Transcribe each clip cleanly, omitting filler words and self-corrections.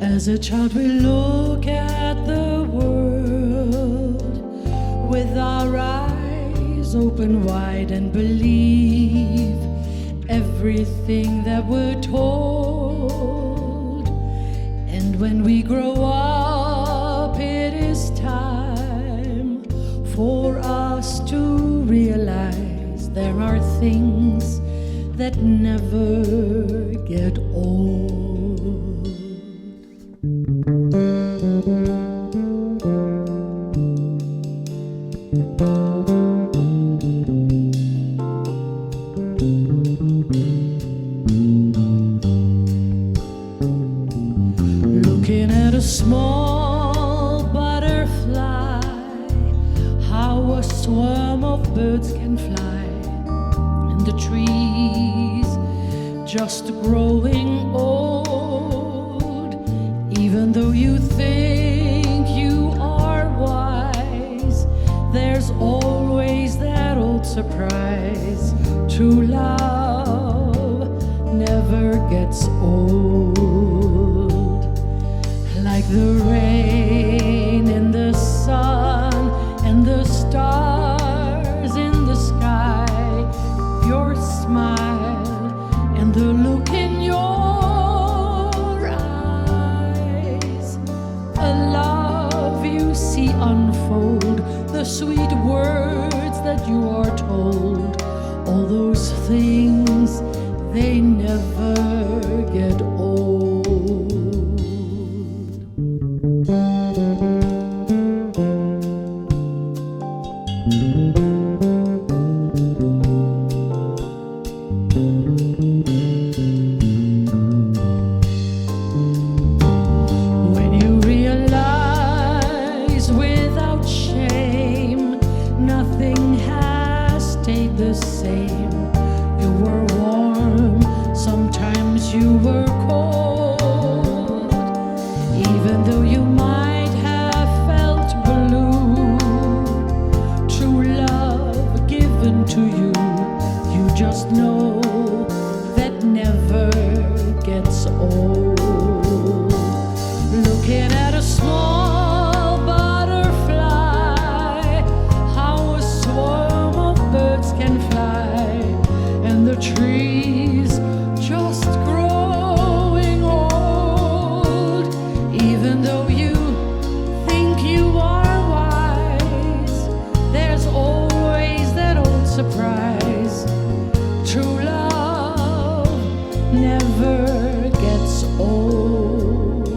As a child we look at the world with our eyes open wide and believe everything that we're told. And when we grow up, it is time for us to realize there are things that never get old. Looking at a small butterfly, how a swarm of birds can fly, and the trees just growing old. Even though you think you are wise, there's always that old surprise. True love never gets old. Like the rain and the sun and the stars in the sky, your smile and the look in your eyes, a love you see unfold, the sweet words that you are told, all those things, they never get old. When you realize without shame nothing has stayed the same. You were warm, sometimes you were cold. Even though you might have felt blue, true love given to you, you just know that never gets old. Looking at a small butterfly, how a swarm of birds can fly, and the trees just growing old. Even though you think you are wise, there's always that old surprise. True love never gets old.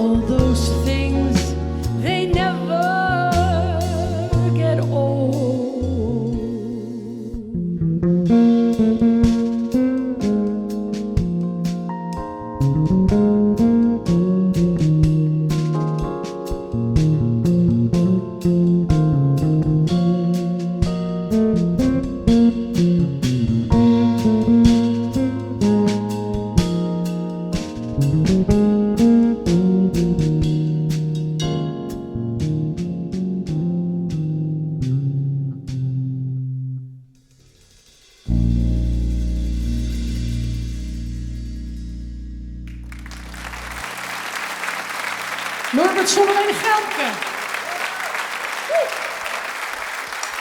all those things, they never get old. Norbert Sommerleen Gelke.